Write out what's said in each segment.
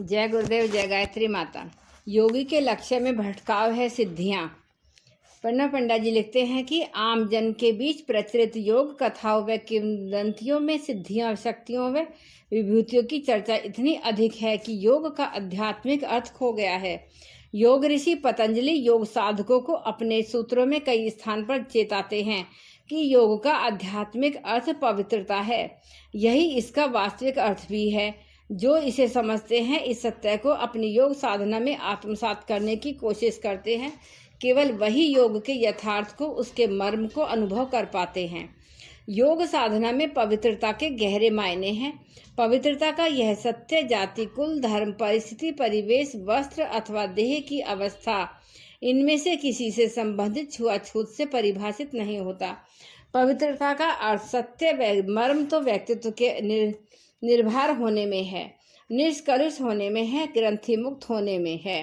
जय गुरुदेव, जय गायत्री माता। योगी के लक्ष्य में भटकाव है सिद्धियां। प्रणव पंडा जी लिखते हैं कि आम जन के बीच प्रचलित योग कथाओं व किंवदंतियों में सिद्धियों, शक्तियों व विभूतियों की चर्चा इतनी अधिक है कि योग का आध्यात्मिक अर्थ खो गया है। योग ऋषि पतंजलि योग साधकों को अपने सूत्रों में कई स्थान पर चेताते हैं कि योग का आध्यात्मिक अर्थ पवित्रता है। यही इसका वास्तविक अर्थ भी है। जो इसे समझते हैं, इस सत्य को अपनी योग साधना में आत्मसात करने की कोशिश करते हैं, केवल वही योग के यथार्थ को, उसके मर्म को अनुभव कर पाते हैं। योग साधना में पवित्रता के गहरे मायने हैं। पवित्रता का यह सत्य जाति, कुल, धर्म, परिस्थिति, परिवेश, वस्त्र अथवा देह की अवस्था, इनमें से किसी से संबंधित छुआछूत से परिभाषित नहीं होता। पवित्रता का अर्थ सत्य मर्म तो व्यक्तित्व के निर्भर होने में है, निष्कलुष होने में है, ग्रंथि मुक्त होने में है।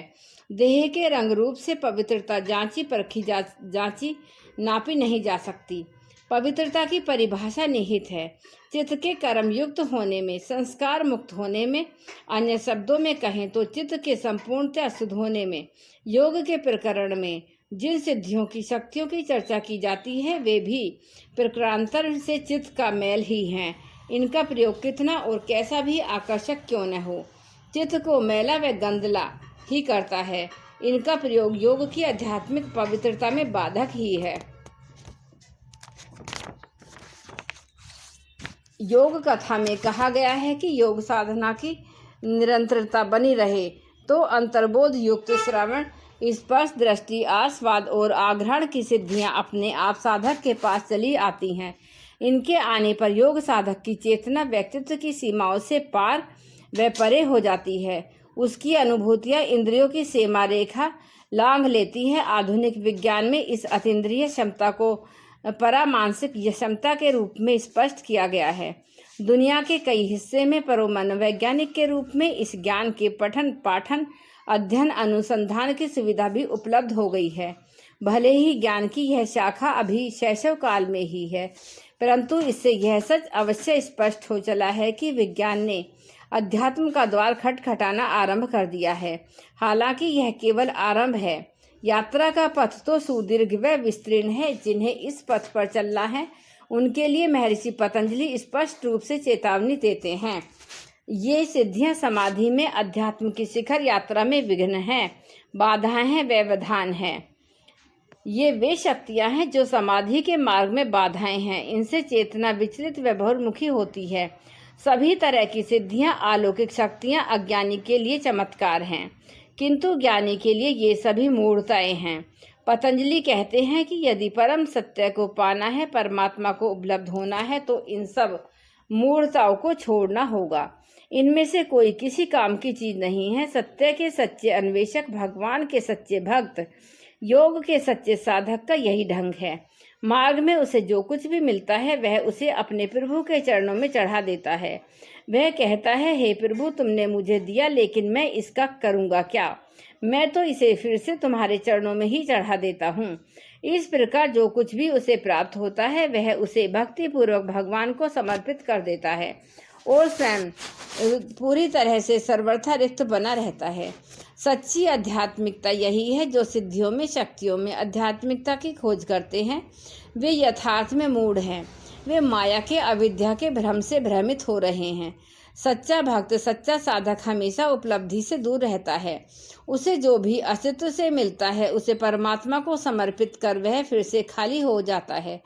देह के रंग रूप से पवित्रता जांची परखी जांची नापी नहीं जा सकती। पवित्रता की परिभाषा निहित है चित्त के कर्म युक्त होने में, संस्कार मुक्त होने में, अन्य शब्दों में कहें तो चित्त के संपूर्णतः शुद्ध होने में। योग के प्रकरण में जिन सिद्धियों की, शक्तियों की चर्चा की जाती है, वे भी प्रकारांतर से चित्त का मैल ही हैं। इनका प्रयोग कितना और कैसा भी आकर्षक क्यों न हो, चित्त को मैला व गंदला ही करता है। इनका प्रयोग योग की आध्यात्मिक पवित्रता में बाधक ही है। योग कथा में कहा गया है कि योग साधना की निरंतरता बनी रहे तो अंतर्बोध युक्त श्रवण, स्पर्श, दृष्टि, आस्वाद और आग्रहण की सिद्धियां अपने आप साधक के पास चली आती हैं। इनके आने पर योग साधक की चेतना व्यक्तित्व की सीमाओं से पार व परे हो जाती है। उसकी अनुभूतियां इंद्रियों की सीमा रेखा लांघ लेती है। आधुनिक विज्ञान में इस अतीन्द्रिय क्षमता को परामानसिक क्षमता के रूप में स्पष्ट किया गया है। दुनिया के कई हिस्से में मनोवैज्ञानिक के रूप में इस ज्ञान के पठन, पाठन, अध्ययन, अनुसंधान की सुविधा भी उपलब्ध हो गई है। भले ही ज्ञान की यह शाखा अभी शैशव काल में ही है, परंतु इससे यह सच अवश्य स्पष्ट हो चला है कि विज्ञान ने अध्यात्म का द्वार खटखटाना आरंभ कर दिया है। हालांकि यह केवल आरंभ है। यात्रा का पथ तो सुदीर्घ व विस्तीर्ण है। जिन्हें इस पथ पर चलना है, उनके लिए महर्षि पतंजलि स्पष्ट रूप से चेतावनी देते हैं। ये सिद्धियां समाधि में अध्यात्म की शिखर यात्रा में विघ्न हैं, बाधाएं हैं, व्यवधान हैं। ये वे शक्तियां हैं जो समाधि के मार्ग में बाधाएं हैं। इनसे चेतना विचलित व बहुमुखी होती है। सभी तरह की सिद्धियां, अलौकिक शक्तियां अज्ञानी के लिए चमत्कार हैं, किंतु ज्ञानी के लिए ये सभी मूढ़ताएं हैं। पतंजलि कहते हैं कि यदि परम सत्य को पाना है, परमात्मा को उपलब्ध होना है, तो इन सब मूढ़ताओं को छोड़ना होगा। इनमें से कोई किसी काम की चीज नहीं है। सत्य के सच्चे अन्वेषक, भगवान के सच्चे भक्त, योग के सच्चे साधक का यही ढंग है। मार्ग में उसे जो कुछ भी मिलता है, वह उसे अपने प्रभु के चरणों में चढ़ा देता है। वह कहता है, हे प्रभु, तुमने मुझे दिया, लेकिन मैं इसका करूँगा क्या? मैं तो इसे फिर से तुम्हारे चरणों में ही चढ़ा देता हूँ। इस प्रकार जो कुछ भी उसे प्राप्त होता है, वह उसे भक्ति पूर्वक भगवान को समर्पित कर देता है और स्वयं पूरी तरह से सर्वथा रिक्त बना रहता है। सच्ची आध्यात्मिकता यही है। जो सिद्धियों में, शक्तियों में आध्यात्मिकता की खोज करते हैं, वे यथार्थ में मूढ़ हैं। वे माया के, अविद्या के भ्रम से भ्रमित हो रहे हैं। सच्चा भक्त, सच्चा साधक हमेशा उपलब्धि से दूर रहता है। उसे जो भी अस्तित्व से मिलता है, उसे परमात्मा को समर्पित कर वह फिर से खाली हो जाता है।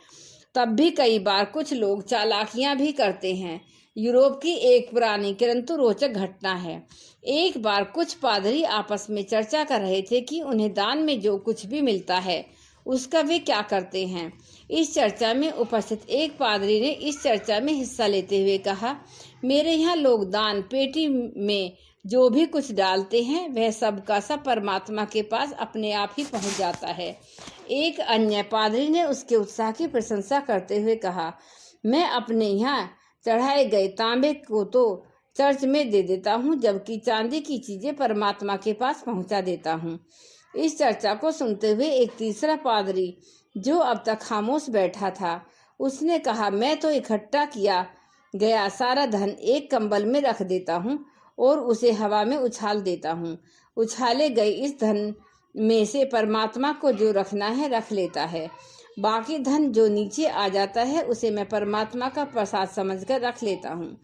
तब भी कई बार कुछ लोग चालाकियां भी करते हैं। यूरोप की एक पुरानी किंतु रोचक घटना है। एक बार कुछ पादरी आपस में चर्चा कर रहे थे कि उन्हें दान में जो कुछ भी मिलता है, उसका वे क्या करते हैं। इस चर्चा में उपस्थित एक पादरी ने इस चर्चा में हिस्सा लेते हुए कहा, मेरे यहाँ लोग दान पेटी में जो भी कुछ डालते हैं, वह सब का सब परमात्मा के पास अपने आप ही पहुँच जाता है। एक अन्य पादरी ने उसके उत्साह की प्रशंसा करते हुए कहा, मैं अपने यहाँ चढ़ाए गए तांबे को तो चर्च में दे देता हूँ, जबकि चांदी की चीजें परमात्मा के पास पहुँचा देता हूँ। इस चर्चा को सुनते हुए एक तीसरा पादरी, जो अब तक खामोश बैठा था, उसने कहा, मैं तो इकट्ठा किया गया सारा धन एक कंबल में रख देता हूँ और उसे हवा में उछाल देता हूँ। उछाले गए इस धन में से परमात्मा को जो रखना है रख लेता है। बाकी धन जो नीचे आ जाता है उसे मैं परमात्मा का प्रसाद समझकर रख लेता हूँ।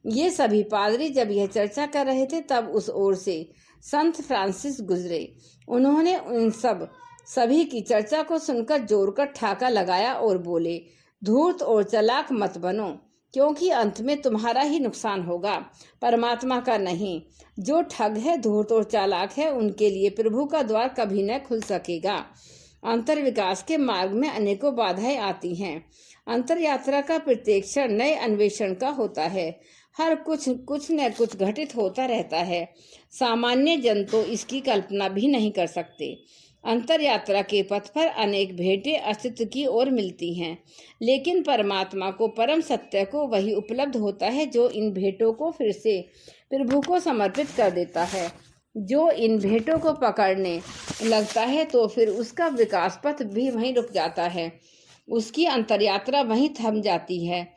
ये सभी पादरी जब यह चर्चा कर रहे थे तब उस ओर से संत फ्रांसिस गुजरे। उन्होंने उन सभी की चर्चा को सुनकर जोर कर ठाका लगाया और बोले, धूर्त और चालाक मत बनो, क्योंकि अंत में तुम्हारा ही नुकसान होगा, परमात्मा का नहीं। जो ठग है, धूर्त और चालाक है, उनके लिए प्रभु का द्वार कभी न खुल सकेगा। अंतर विकास के मार्ग में अनेकों बाधाएं आती हैं। अंतर यात्रा का प्रत्येक क्षण नए अन्वेषण का होता है। हर कुछ न कुछ घटित होता रहता है। सामान्य जन तो इसकी कल्पना भी नहीं कर सकते। अंतर यात्रा के पथ पर अनेक भेंटें अस्तित्व की ओर मिलती हैं, लेकिन परमात्मा को, परम सत्य को वही उपलब्ध होता है जो इन भेंटों को फिर से प्रभु को समर्पित कर देता है। जो इन भेंटों को पकड़ने लगता है तो फिर उसका विकास पथ भी वहीं रुक जाता है, उसकी अंतर यात्रा वहीं थम जाती है।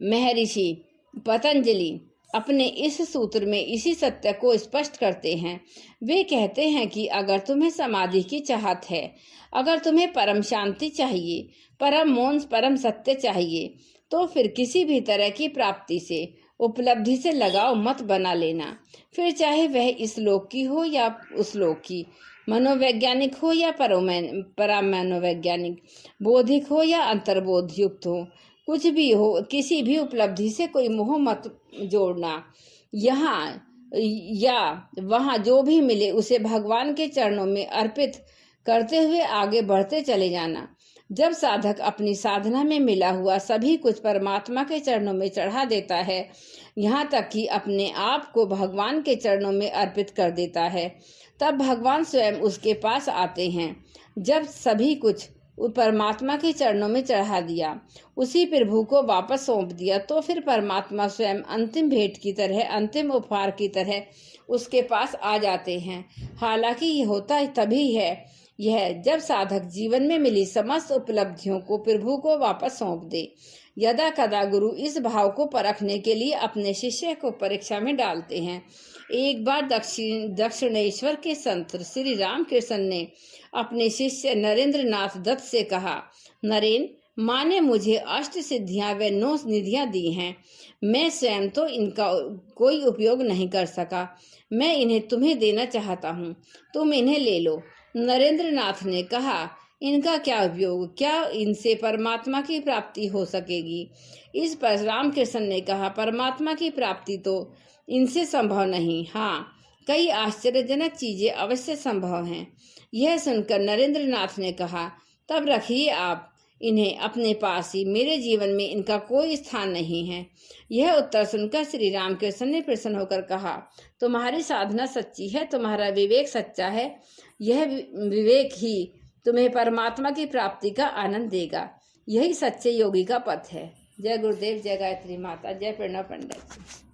महर्षि पतंजलि अपने इस सूत्र में इसी सत्य को स्पष्ट करते हैं। वे कहते हैं कि अगर तुम्हें समाधि की चाहत है, अगर तुम्हें परम शांति चाहिए, परम मौन, परम सत्य चाहिए, तो फिर किसी भी तरह की प्राप्ति से, उपलब्धि से लगाव मत बना लेना। फिर चाहे वह इस लोक की हो या उस लोक की, मनोवैज्ञानिक हो या परामनोवैज्ञानिक, बौद्धिक हो या अंतर्बोध युक्त हो, कुछ भी हो, किसी भी उपलब्धि से कोई मोह मत जोड़ना। यहाँ या वहाँ जो भी मिले उसे भगवान के चरणों में अर्पित करते हुए आगे बढ़ते चले जाना। जब साधक अपनी साधना में मिला हुआ सभी कुछ परमात्मा के चरणों में चढ़ा देता है, यहाँ तक कि अपने आप को भगवान के चरणों में अर्पित कर देता है, तब भगवान स्वयं उसके पास आते हैं। जब सभी कुछ परमात्मा के चरणों में चढ़ा दिया, उसी प्रभु को वापस सौंप दिया, तो फिर परमात्मा स्वयं अंतिम भेंट की तरह, अंतिम उपहार की तरह उसके पास आ जाते हैं। हालांकि ये होता तभी है यह जब साधक जीवन में मिली समस्त उपलब्धियों को प्रभु को वापस सौंप दे। यदा कदा गुरु इस भाव को परखने के लिए अपने शिष्य को परीक्षा में डालते हैं। एक बार दक्षिणेश्वर के संत श्री रामकृष्ण ने अपने शिष्य नरेंद्र नाथ दत्त से कहा, नरेन, माँ ने मुझे 8 सिद्धियां व 9 निधियां दी हैं। मैं स्वयं तो इनका कोई उपयोग नहीं कर सका। मैं इन्हें तुम्हें देना चाहता हूँ, तुम इन्हें ले लो। नरेंद्र नाथ ने कहा, इनका क्या उपयोग, क्या इनसे परमात्मा की प्राप्ति हो सकेगी? इस पर रामकृष्ण ने कहा, परमात्मा की प्राप्ति तो इनसे संभव नहीं, हाँ, कई आश्चर्यजनक चीजें अवश्य संभव हैं। यह सुनकर नरेंद्र नाथ ने कहा, तब रखिए आप इन्हें अपने पास ही, मेरे जीवन में इनका कोई स्थान नहीं है। यह उत्तर सुनकर श्री रामकृष्ण ने प्रसन्न होकर कहा, तुम्हारी साधना सच्ची है, तुम्हारा विवेक सच्चा है। यह विवेक ही तुम्हें परमात्मा की प्राप्ति का आनंद देगा। यही सच्चे योगी का पथ है। जय गुरुदेव, जय गायत्री माता, जय प्रणव पंडित।